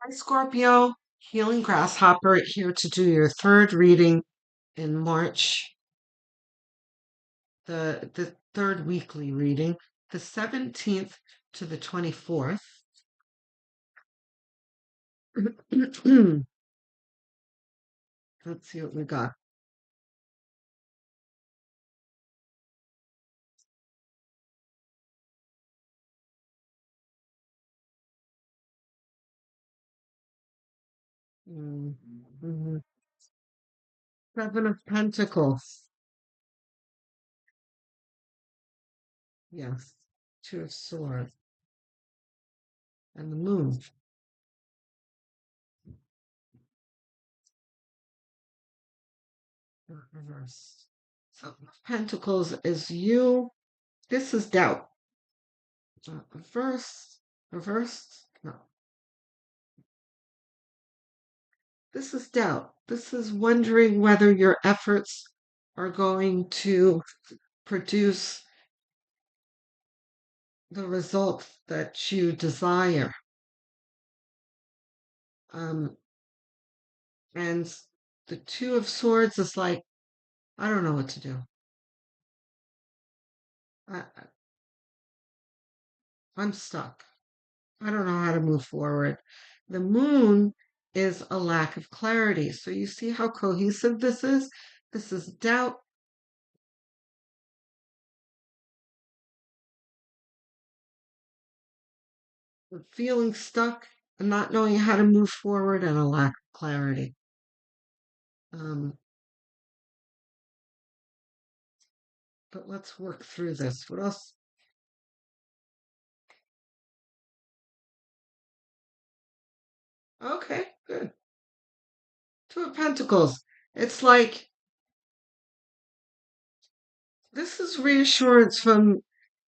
Hi, Scorpio. Healing Grasshopper here to do your third reading in March, the third weekly reading, the 17th to the 24th. Let's see what we got. Mhm. Seven of Pentacles. Yes. Two of Swords. And the Moon. Reverse. So Pentacles is you. This is doubt. Reverse. Reverse. No. This is doubt. This is wondering whether your efforts are going to produce the result that you desire. Um, and the Two of Swords is like, I don't know what to do. I, I'm stuck. I don't know how to move forward. The Moon is a lack of clarity. So you see how cohesive this is? This is doubt. Feeling stuck and not knowing how to move forward, and a lack of clarity. Um, but let's work through this. What else? Okay, good. Two of Pentacles. It's like this is reassurance from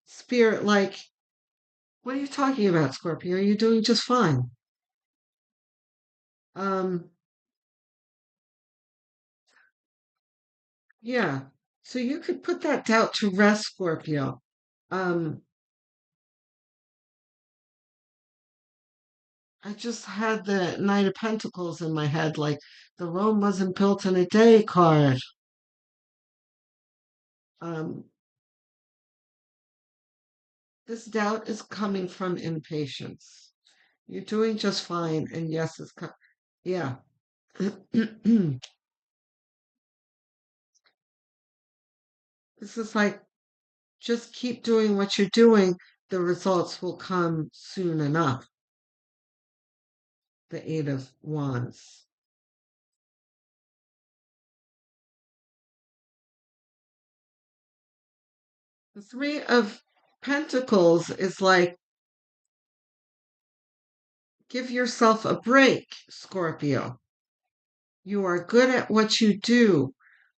Spirit. Like, what are you talking about, Scorpio? You're doing just fine. Um, yeah. So you could put that doubt to rest, Scorpio. Um, I just had the Knight of Pentacles in my head, like the Rome wasn't built in a day card. Um, this doubt is coming from impatience. You're doing just fine, and yes, yeah. This is like just keep doing what you're doing. The results will come soon enough. The Eight of Wands. The Three of Pentacles is like give yourself a break, Scorpio. You are good at what you do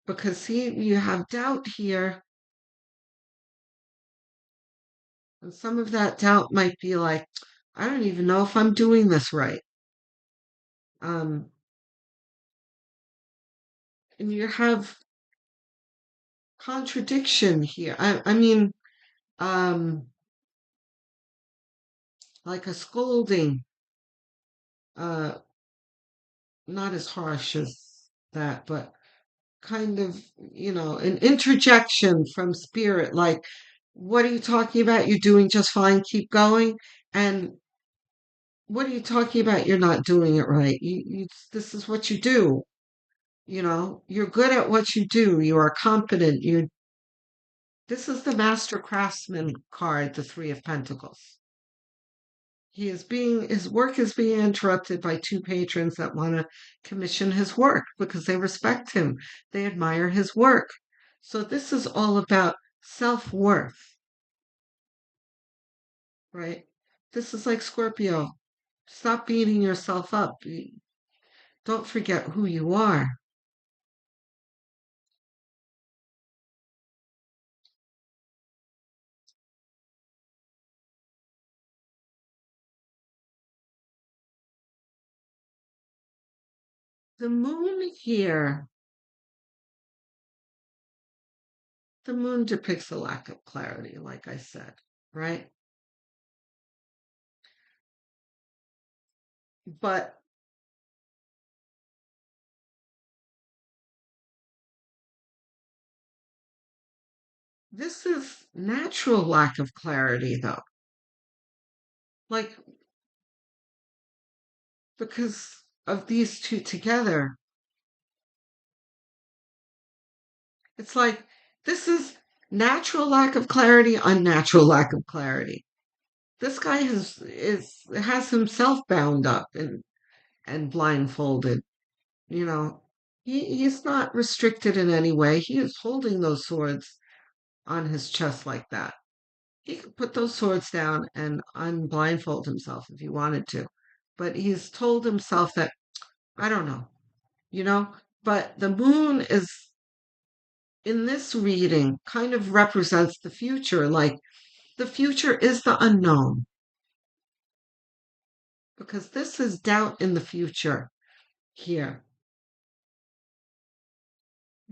because see, you have doubt here. And some of that doubt might be like, I don't even know if I'm doing this right. Um, and you have contradiction here. I mean, um, like a scolding, uh, not as harsh as that, but kind of, an interjection from Spirit, like, what are you talking about? You're doing just fine, keep going. And what are you talking about? You're not doing it right. This is what you do. You're good at what you do. You are competent. This is the Master Craftsman card, the Three of Pentacles. His work is being interrupted by two patrons that want to commission his work because they respect him. They admire his work. So this is all about self-worth, right? This is like Scorpio. Stop beating yourself up. Don't forget who you are. The moon here, the moon depicts a lack of clarity, like I said, right? But this is natural lack of clarity, though. Like, because of these two together, it's like this is natural lack of clarity, unnatural lack of clarity. This guy has himself bound up and blindfolded. You know, he's not restricted in any way. He is holding those swords on his chest like that. He could put those swords down and unblindfold himself if he wanted to. But he's told himself that, I don't know, you know? But the moon is, in this reading, kind of represents the future. Like the future is the unknown, because this is doubt in the future here.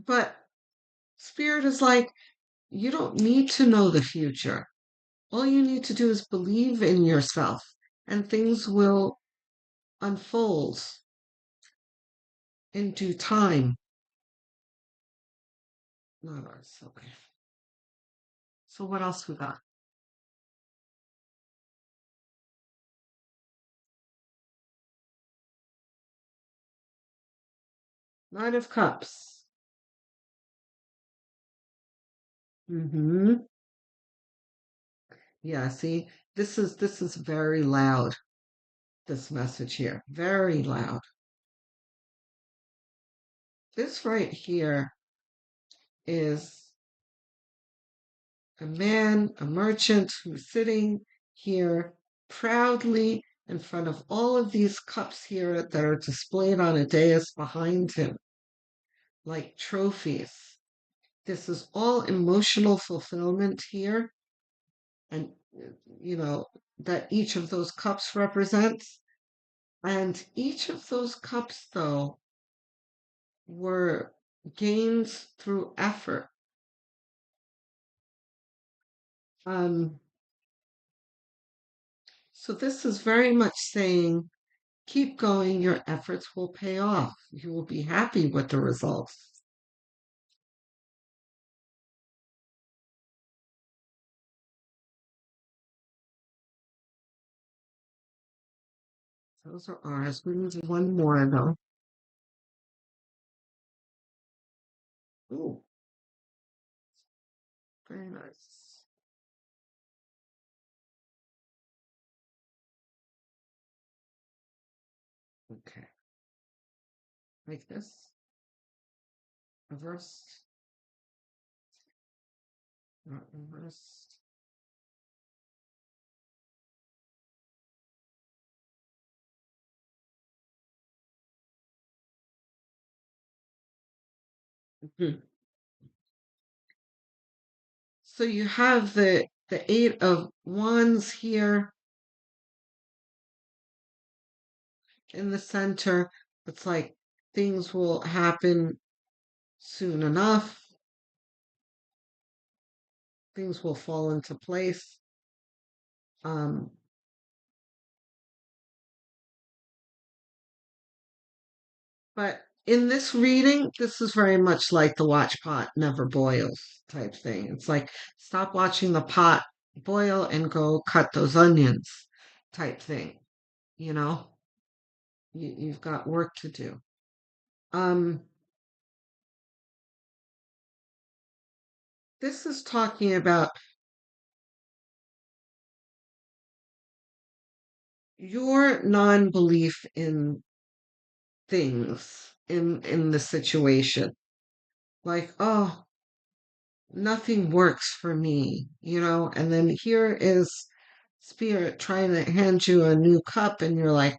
But Spirit is like, you don't need to know the future. All you need to do is believe in yourself, and things will unfold in due time. Not ours. Okay. So what else we got? Nine of Cups. Mm-hmm. Yeah, see, this is very loud, this message here. Very loud. This right here is a man, a merchant who's sitting here proudly in front of all of these cups here that are displayed on a dais behind him, like trophies. This is all emotional fulfillment here, and you know, that each of those cups represents. And each of those cups, though, were gains through effort. Um, so this is very much saying, keep going, your efforts will pay off. You will be happy with the results. Those are ours. We need one more, though. Ooh, very nice. Okay, like this. Reverse, not reverse. Mhm. So you have the Eight of Wands here in the center. It's like things will happen soon enough. Things will fall into place. Um, but in this reading, this is very much like the watch pot never boils type thing. It's like stop watching the pot boil and go cut those onions type thing. You know, you've got work to do. Um, this is talking about your non-belief in things in the situation. Like, oh, nothing works for me, and then here is Spirit trying to hand you a new cup, and you're like,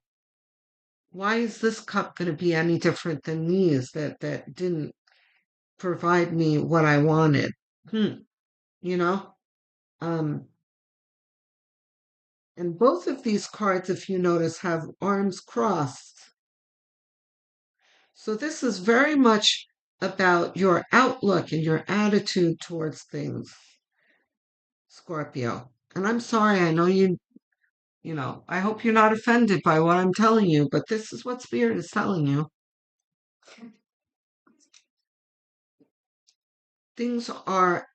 why is this cup going to be any different than these that didn't provide me what I wanted? Hmm, you know? Um, and both of these cards, if you notice, have arms crossed. So this is very much about your outlook and your attitude towards things, Scorpio. And I'm sorry, I know I hope you're not offended by what I'm telling you, but this is what Spirit is telling you. Things are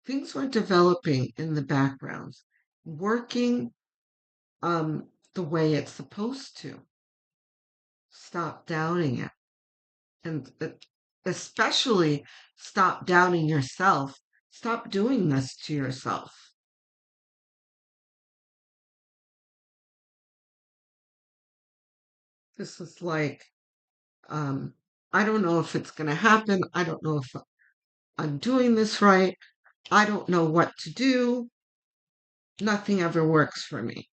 things are developing in the background, working the way it's supposed to. Stop doubting it. And especially stop doubting yourself. Stop doing this to yourself. This is like, um, I don't know if it's going to happen. I don't know if I'm doing this right. I don't know what to do. Nothing ever works for me.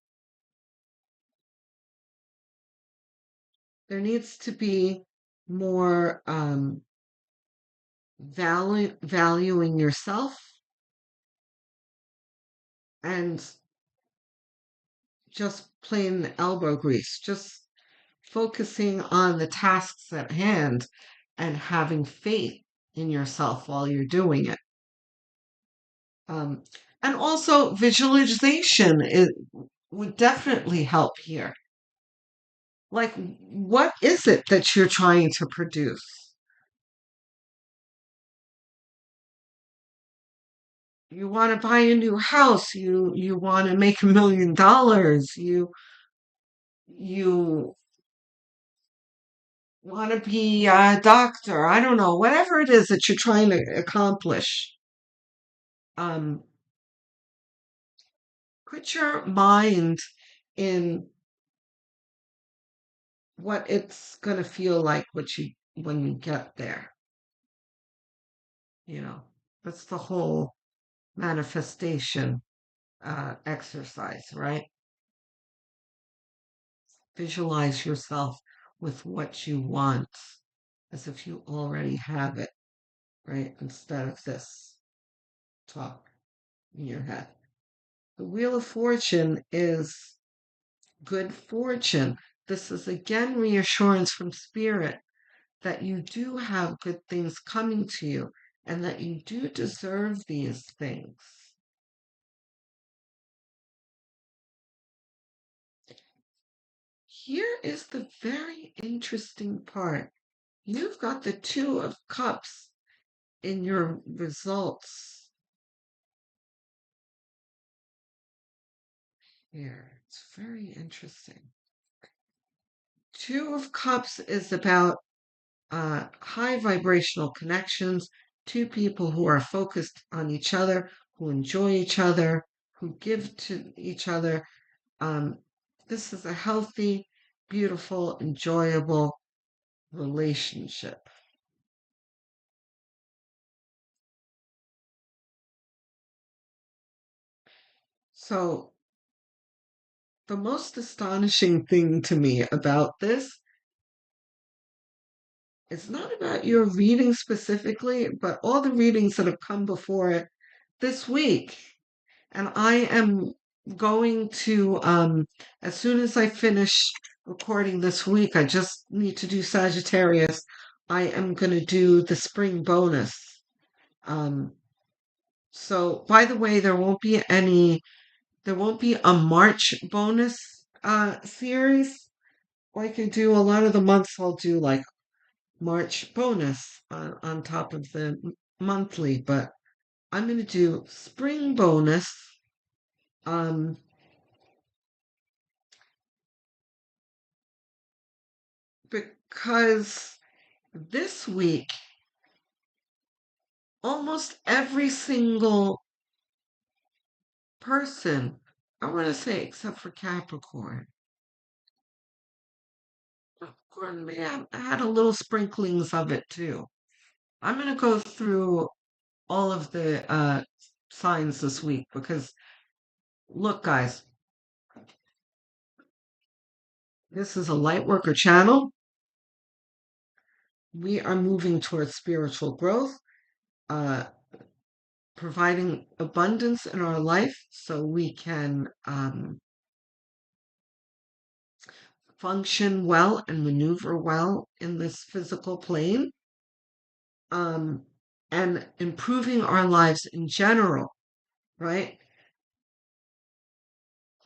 There needs to be more valuing yourself and just plain elbow grease, just focusing on the tasks at hand and having faith in yourself while you're doing it. Um, and also, visualization would definitely help here. Like, what is it that you're trying to produce? You want to buy a new house. You want to make $1 million. You want to be a doctor. I don't know, whatever it is that you're trying to accomplish. Um, put your mind in what it's going to feel like when you get there. You know, that's the whole manifestation exercise, right? Visualize yourself with what you want as if you already have it, right? Instead of this talk in your head. The Wheel of Fortune is good fortune. This is again reassurance from Spirit that you do have good things coming to you and that you do deserve these things. Here is the very interesting part. You've got the Two of Cups in your results here. It's very interesting. Two of Cups is about high vibrational connections, two people who are focused on each other, who enjoy each other, who give to each other. Um, this is a healthy, beautiful, enjoyable relationship. So, the most astonishing thing to me about this is not about your reading specifically, but all the readings that have come before it this week. And I am going to, as soon as I finish recording this week, I just need to do Sagittarius. I am going to do the spring bonus. Um, so, by the way, there won't be a March bonus series like I do a lot of the months. I'll do like March bonus on top of the monthly, but I'm going to do spring bonus. Um, because this week, almost every single person, I want to say, except for Capricorn, Capricorn may have had a little sprinklings of it too. I'm going to go through all of the signs this week because, look, guys, this is a light worker channel. We are moving towards spiritual growth. Uh, Providing abundance in our life so we can function well and maneuver well in this physical plane, um, and improving our lives in general, right?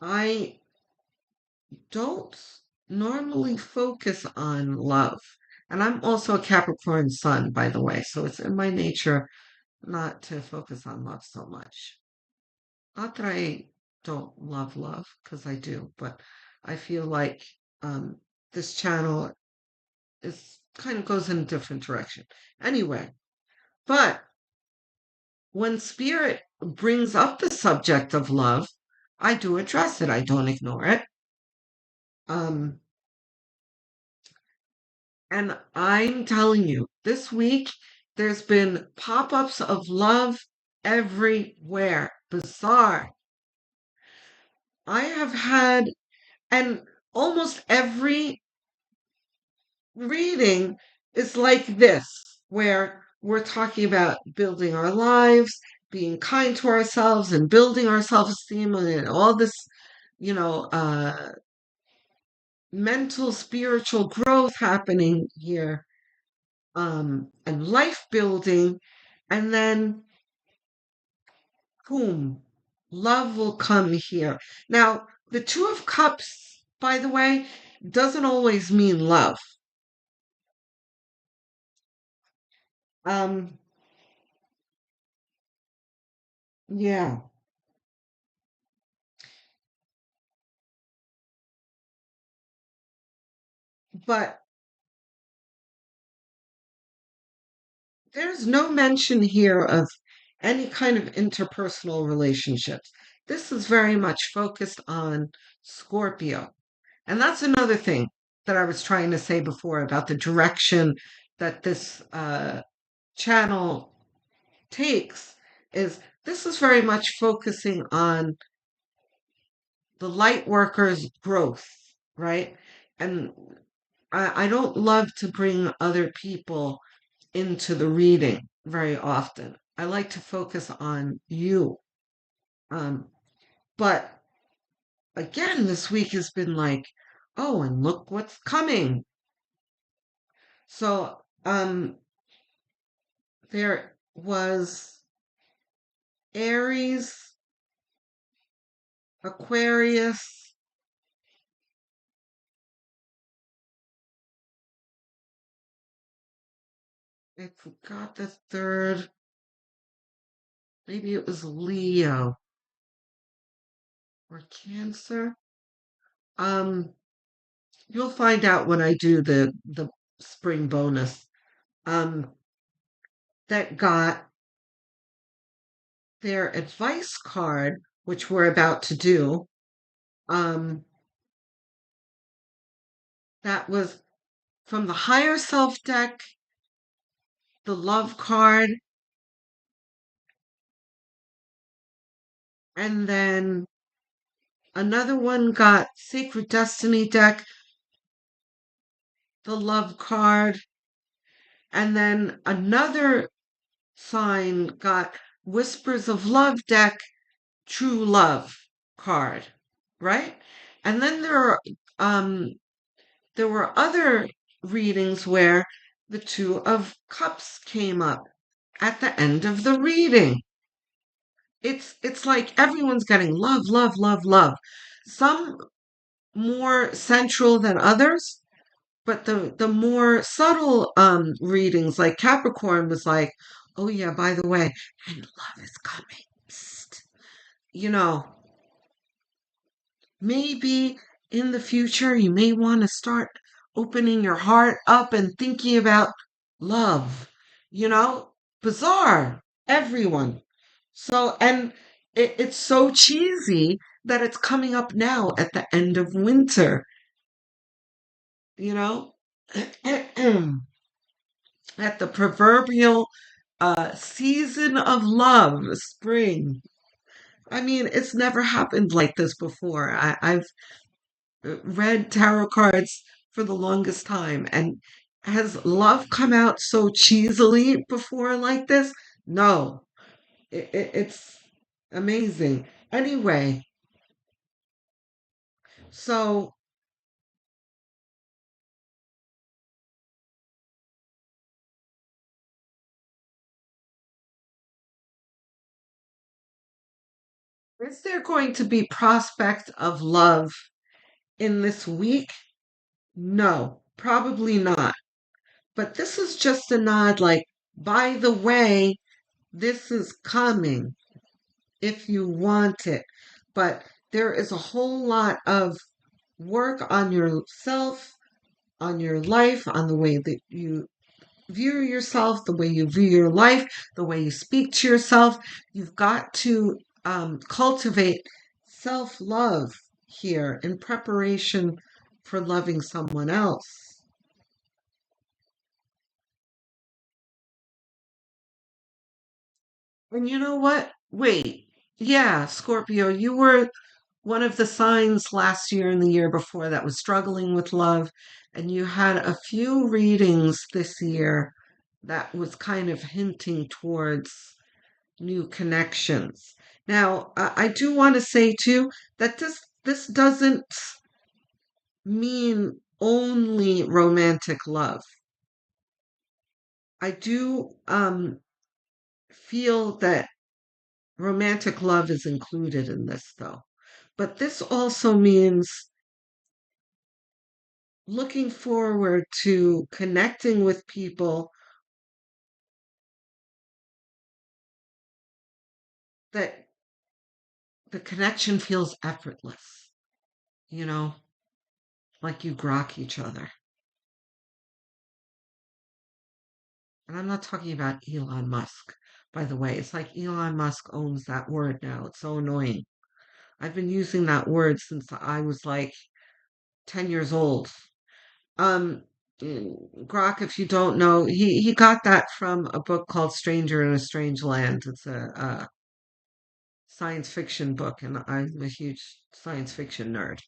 I don't normally focus on love. And I'm also a Capricorn sun, by the way, so it's in my nature not to focus on love so much. Not that I don't love, because I do, but I feel like um, this channel is kind of goes in a different direction. Anyway, but when spirit brings up the subject of love, I do address it. I don't ignore it. Um, and I'm telling you, this week there's been pop-ups of love everywhere. Bizarre. I have had, and almost every reading is like this, where we're talking about building our lives, being kind to ourselves, and building our self-esteem, and all this, you know, mental, spiritual growth happening here, and life building, and then boom, love will come here. Now, the Two of Cups, by the way, doesn't always mean love. Um, yeah, but there's no mention here of any kind of interpersonal relationships. This is very much focused on Scorpio. And that's another thing that I was trying to say before about the direction that this channel takes is this is very much focusing on the light workers' growth, right? And I don't love to bring other people into the reading very often. I like to focus on you. Um, but again, this week has been like, oh, and look what's coming. So there was Aries, Aquarius, I forgot the third. Maybe it was Leo or Cancer. Um, you'll find out when I do the spring bonus. Um, that got their advice card, which we're about to do. Um, that was from the higher self deck, the love card, and then another one got Sacred Destiny deck, the love card, and then another sign got Whispers of Love deck, True Love card, right? And then um there were other readings where the Two of Cups came up at the end of the reading. It's like everyone's getting love. Some more central than others, but the more subtle readings, like Capricorn was like, oh yeah, by the way, and love is coming. Psst. You know, maybe in the future you may want to start opening your heart up and thinking about love. You know, bizarre. Everyone. So, and it's so cheesy that it's coming up now at the end of winter, you know? At the proverbial season of love, spring. I mean, it's never happened like this before. I've read tarot cards for the longest time, and has love come out so cheesily before like this? No, it's amazing. Anyway, so Is there going to be prospect of love in this week? No, probably not. But this is just a nod like, by the way, this is coming if you want it. But there is a whole lot of work on yourself, on your life, on the way that you view yourself, the way you view your life, the way you speak to yourself. You've got to cultivate self love here in preparation for loving someone else. And you know what? Wait. Yeah, Scorpio, you were one of the signs last year and the year before that was struggling with love, and you had a few readings this year that was kind of hinting towards new connections. Now, I do want to say too that this doesn't mean only romantic love. I do feel that romantic love is included in this though. But this also means looking forward to connecting with people that the connection feels effortless, you know, like you grok each other. And I'm not talking about Elon Musk, by the way. It's like Elon Musk owns that word now. It's so annoying. I've been using that word since I was like 10 years old. Um, Grok, if you don't know, he got that from a book called Stranger in a Strange Land. It's a science fiction book, and I'm a huge science fiction nerd,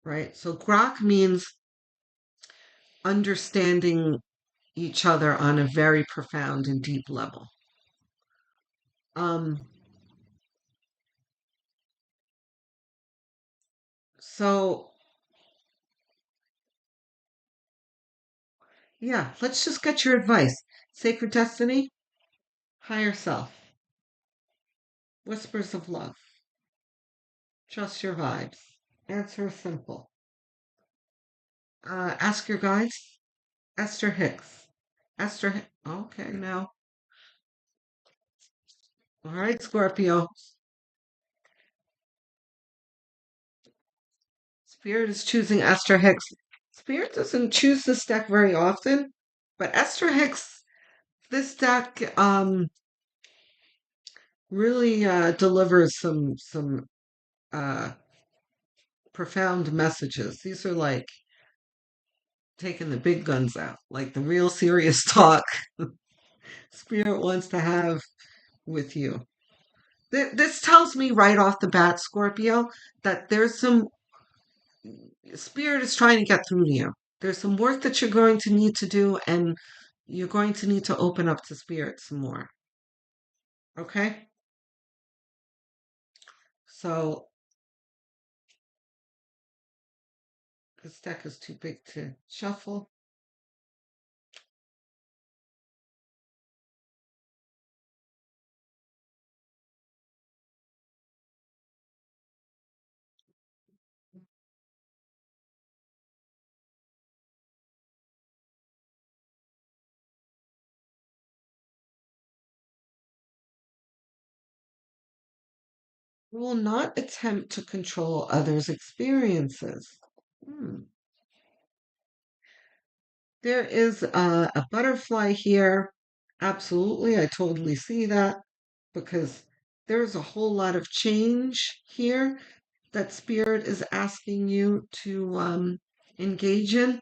right? So Grok means understanding each other on a very profound and deep level. Um, so yeah, let's just get your advice. Sacred Destiny, Higher Self, Whispers of Love, Trust Your Vibes. Answer is simple. Ask your guides. Esther Hicks. Okay, now. All right, Scorpio. Spirit is choosing Esther Hicks. Spirit doesn't choose this deck very often, but Esther Hicks, this deck really delivers some uh, profound messages. These are like taking the big guns out, like the real serious talk Spirit wants to have with you. This tells me right off the bat, Scorpio, that there's some Spirit is trying to get through to you. There's some work that you're going to need to do, and you're going to need to open up to Spirit some more. Okay? So this deck is too big to shuffle. You will not attempt to control others' experiences. Hmm. There is a butterfly here. Absolutely, I totally see that because there's a whole lot of change here that Spirit is asking you to engage in.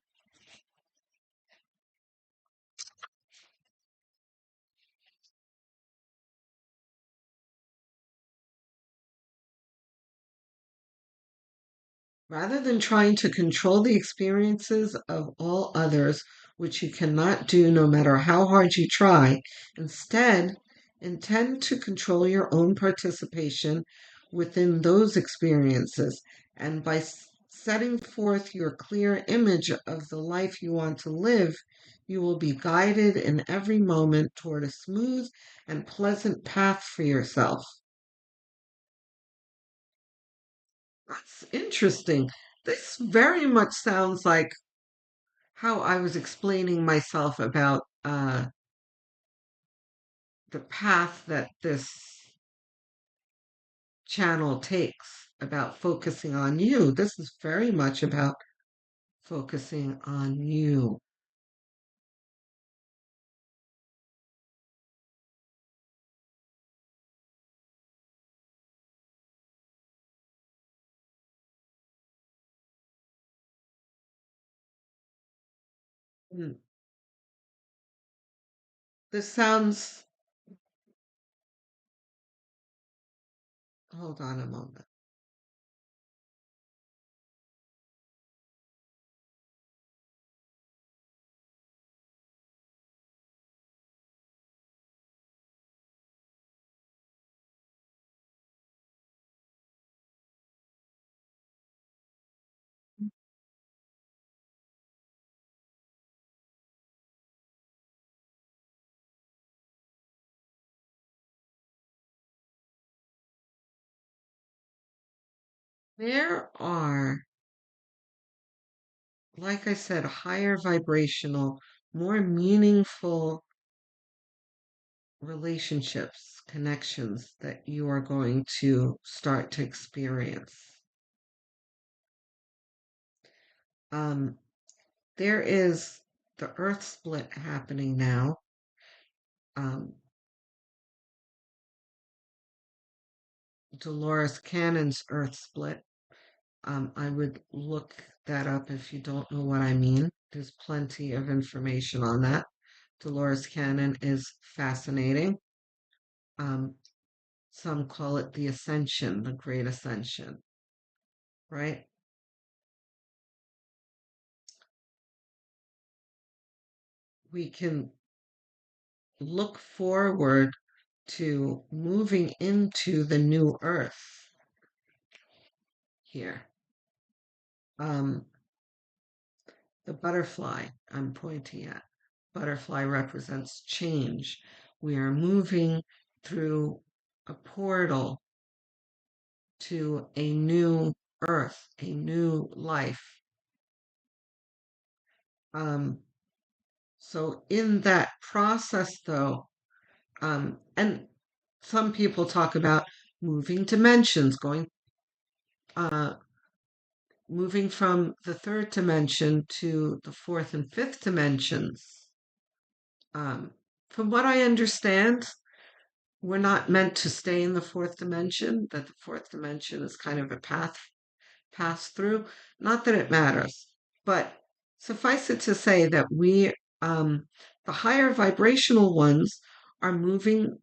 Rather than trying to control the experiences of all others, which you cannot do no matter how hard you try, instead, intend to control your own participation within those experiences. And by setting forth your clear image of the life you want to live, you will be guided in every moment toward a smooth and pleasant path for yourself. That's interesting. This very much sounds like how I was explaining myself about the path that this channel takes about focusing on you. This is very much about focusing on you. Hmm. This sounds, hold on a moment. There are, like I said, higher vibrational, more meaningful relationships, connections that you are going to start to experience. Um, there is the earth split happening now. Um, Dolores Cannon's earth split. I would look that up if you don't know what I mean. There's plenty of information on that. Dolores Cannon is fascinating. Um, some call it the ascension, the great ascension, right? We can look forward to moving into the new earth here. Um, the butterfly I'm pointing at. Butterfly represents change. We are moving through a portal to a new earth, a new life. Um, so in that process, though, and some people talk about moving dimensions, uh, moving from the third dimension to the fourth and fifth dimensions. Um, from what I understand, we're not meant to stay in the fourth dimension, that the fourth dimension is kind of a pass through. Not that it matters, but suffice it to say that the higher vibrational ones, are moving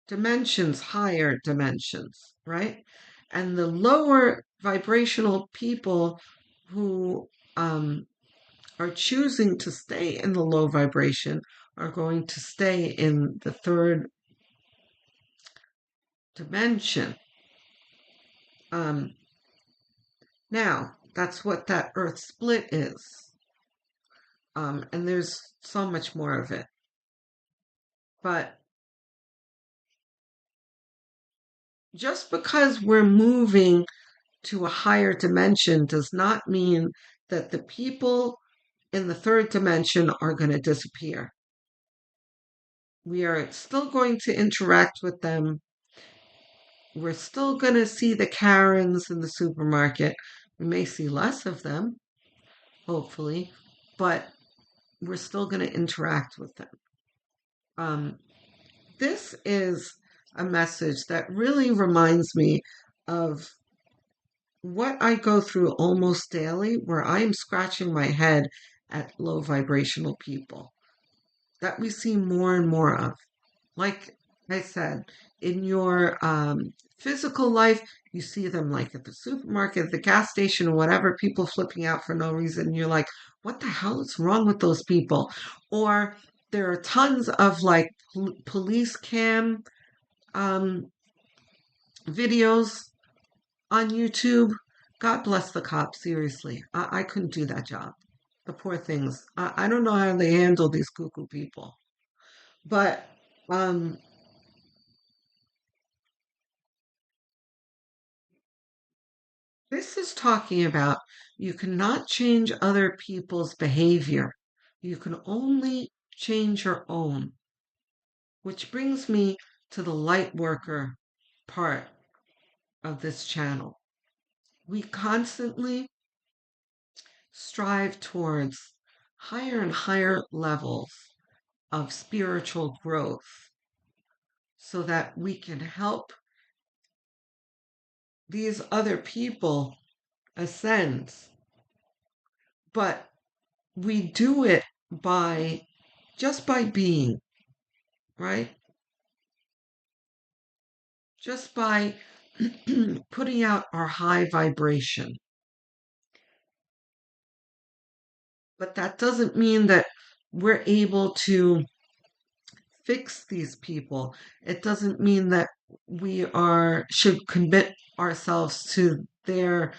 dimensions, higher dimensions, right? And the lower vibrational people who are choosing to stay in the low vibration are going to stay in the third dimension. Um, Now, that's what that earth split is. And there's so much more of it. But just because we're moving to a higher dimension does not mean that the people in the third dimension are going to disappear. We are still going to interact with them. We're still going to see the Karens in the supermarket. We may see less of them, hopefully, but we're still going to interact with them. Um, this is a message that really reminds me of what I go through almost daily, where I am scratching my head at low vibrational people that we see more and more of. Like I said, in your physical life, you see them like at the supermarket, the gas station, or whatever, people flipping out for no reason. You're like, what the hell is wrong with those people? Or there are tons of like police cam um, videos on YouTube. God bless the cops, seriously. I couldn't do that job. The poor things. I don't know how they handle these cuckoo people. But um, This is talking about you cannot change other people's behavior. You can only change your own, which brings me to the light worker part of this channel. We constantly strive towards higher and higher levels of spiritual growth so that we can help these other people ascend. But we do it by just by being, right? Just by putting out our high vibration. But that doesn't mean that we're able to fix these people. It doesn't mean that we are should commit ourselves to the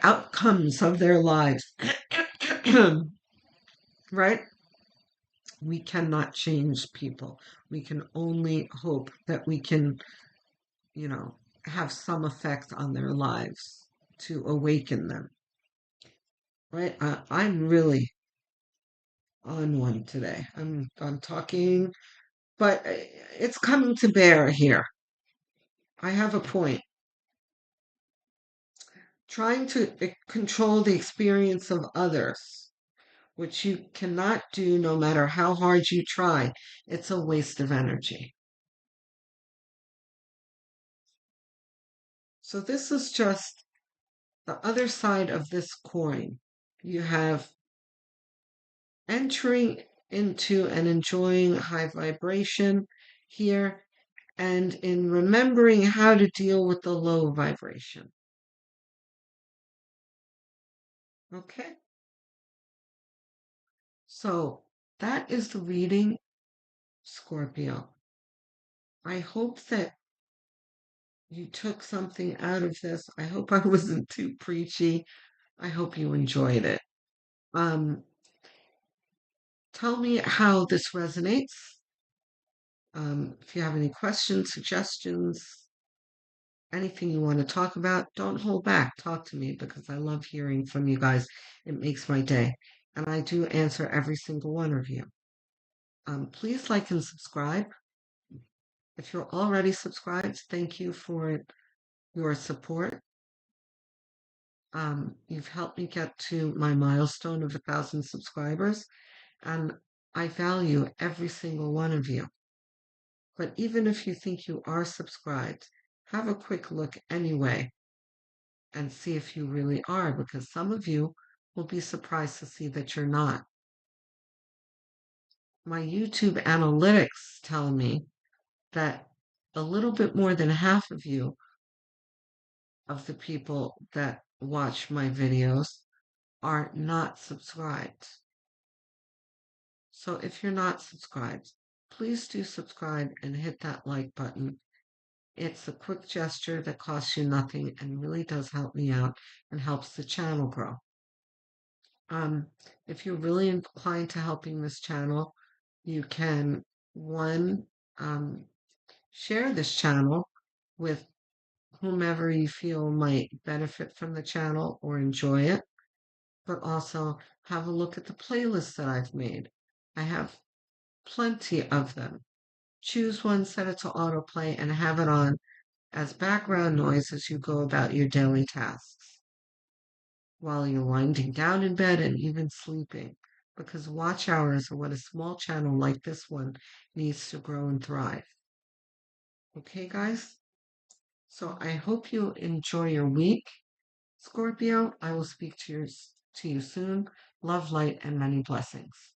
outcomes of their lives. Right? We cannot change people. We can only hope that we can, you know, have some effect on their lives to awaken them. Right? I'm really on one today. I'm talking, but it's coming to bear here. I have a point. Trying to control the experience of others, which you cannot do no matter how hard you try. It's a waste of energy. So this is just the other side of this coin. You have entering into and enjoying high vibration here, and in remembering how to deal with the low vibration. Okay? So that is the reading, Scorpio. I hope that you took something out of this. I hope I wasn't too preachy. I hope you enjoyed it. Um, Tell me how this resonates. If you have any questions, suggestions, anything you want to talk about, don't hold back. Talk to me because I love hearing from you guys. It makes my day. And I do answer every single one of you. Please like and subscribe. If you're already subscribed, thank you for your support. You've helped me get to my milestone of 1,000 subscribers, and I value every single one of you. But even if you think you are subscribed, have a quick look anyway and see if you really are, because some of you will be surprised to see that you're not. My YouTube analytics tell me that a little bit more than half of you, of the people that watch my videos, are not subscribed. So if you're not subscribed, please do subscribe and hit that like button. It's a quick gesture that costs you nothing and really does help me out and helps the channel grow. If you're really inclined to helping this channel, you can, one, share this channel with whomever you feel might benefit from the channel or enjoy it, but also have a look at the playlists that I've made. I have plenty of them. Choose one, set it to autoplay, and have it on as background noise as you go about your daily tasks, while you're winding down in bed and even sleeping, because watch hours are what a small channel like this one needs to grow and thrive. Okay, guys? So I hope you enjoy your week. Scorpio, I will speak to you soon. Love, light, and many blessings.